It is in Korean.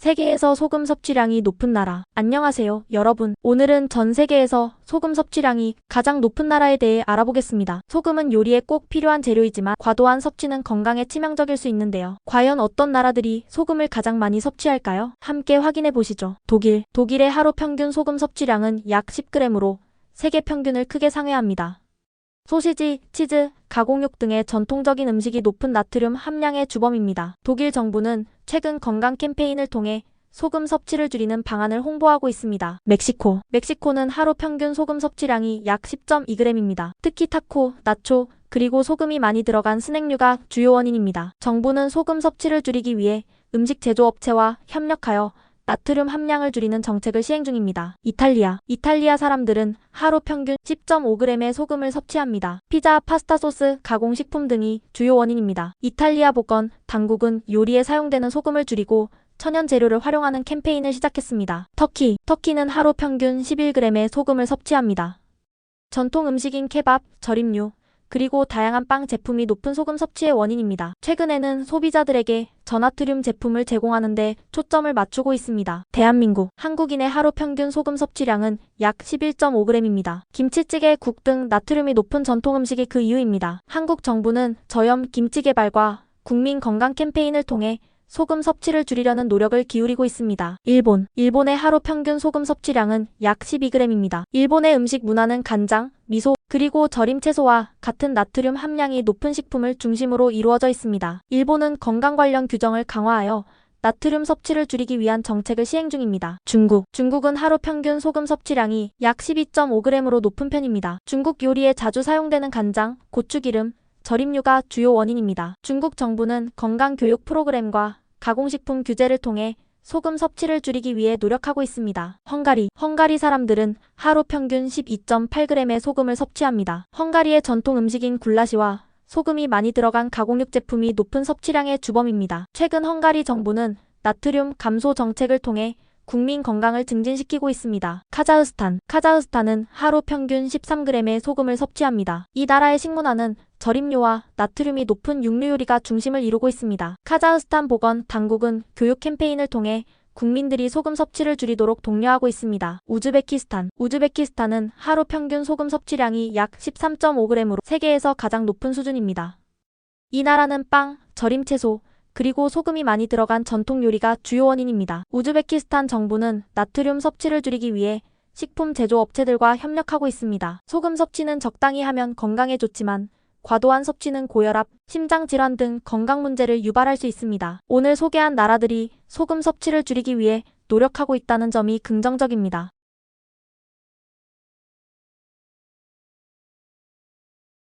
세계에서 소금 섭취량이 높은 나라. 안녕하세요, 여러분. 오늘은 전 세계에서 소금 섭취량이 가장 높은 나라에 대해 알아보겠습니다. 소금은 요리에 꼭 필요한 재료이지만 과도한 섭취는 건강에 치명적일 수 있는데요. 과연 어떤 나라들이 소금을 가장 많이 섭취할까요? 함께 확인해 보시죠. 독일. 독일의 하루 평균 소금 섭취량은 약 10g으로 세계 평균을 크게 상회합니다. 소시지, 치즈, 가공육 등의 전통적인 음식이 높은 나트륨 함량의 주범입니다. 독일 정부는 최근 건강 캠페인을 통해 소금 섭취를 줄이는 방안을 홍보하고 있습니다. 멕시코. 멕시코는 하루 평균 소금 섭취량이 약 10.2g입니다. 특히 타코, 나초, 그리고 소금이 많이 들어간 스낵류가 주요 원인입니다. 정부는 소금 섭취를 줄이기 위해 음식 제조업체와 협력하여 나트륨 함량을 줄이는 정책을 시행 중입니다. 이탈리아. 이탈리아 사람들은 하루 평균 10.5g의 소금을 섭취합니다. 피자, 파스타 소스, 가공식품 등이 주요 원인입니다. 이탈리아 보건 당국은 요리에 사용되는 소금을 줄이고 천연 재료를 활용하는 캠페인을 시작했습니다. 터키. 터키는 하루 평균 11g의 소금을 섭취합니다. 전통 음식인 케밥, 절임류, 그리고 다양한 빵 제품이 높은 소금 섭취의 원인입니다. 최근에는 소비자들에게 저나트륨 제품을 제공하는 데 초점을 맞추고 있습니다. 대한민국. 한국인의 하루 평균 소금 섭취량은 약 11.5g입니다. 김치찌개, 국 등 나트륨이 높은 전통 음식이 그 이유입니다. 한국 정부는 저염 김치 개발과 국민 건강 캠페인을 통해 소금 섭취를 줄이려는 노력을 기울이고 있습니다. 일본. 일본의 하루 평균 소금 섭취량은 약 12g입니다. 일본의 음식 문화는 간장, 미소, 그리고 절임 채소와 같은 나트륨 함량이 높은 식품을 중심으로 이루어져 있습니다. 일본은 건강 관련 규정을 강화하여 나트륨 섭취를 줄이기 위한 정책을 시행 중입니다. 중국. 중국은 하루 평균 소금 섭취량이 약 12.5g으로 높은 편입니다. 중국 요리에 자주 사용되는 간장, 고추기름, 절임류가 주요 원인입니다. 중국 정부는 건강 교육 프로그램과 가공식품 규제를 통해 소금 섭취를 줄이기 위해 노력하고 있습니다. 헝가리. 헝가리 사람들은 하루 평균 12.8g의 소금을 섭취합니다. 헝가리의 전통 음식인 굴라시와 소금이 많이 들어간 가공육 제품이 높은 섭취량의 주범입니다. 최근 헝가리 정부는 나트륨 감소 정책을 통해 국민 건강을 증진시키고 있습니다. 카자흐스탄. 카자흐스탄은 하루 평균 13g의 소금을 섭취합니다. 이 나라의 식문화는 절임류와 나트륨이 높은 육류 요리가 중심을 이루고 있습니다. 카자흐스탄 보건 당국은 교육 캠페인을 통해 국민들이 소금 섭취를 줄이도록 독려하고 있습니다. 우즈베키스탄. 우즈베키스탄은 하루 평균 소금 섭취량이 약 13.5g으로 세계에서 가장 높은 수준입니다. 이 나라는 빵, 절임 채소, 그리고 소금이 많이 들어간 전통 요리가 주요 원인입니다. 우즈베키스탄 정부는 나트륨 섭취를 줄이기 위해 식품 제조 업체들과 협력하고 있습니다. 소금 섭취는 적당히 하면 건강에 좋지만 과도한 섭취는 고혈압, 심장 질환 등 건강 문제를 유발할 수 있습니다. 오늘 소개한 나라들이 소금 섭취를 줄이기 위해 노력하고 있다는 점이 긍정적입니다.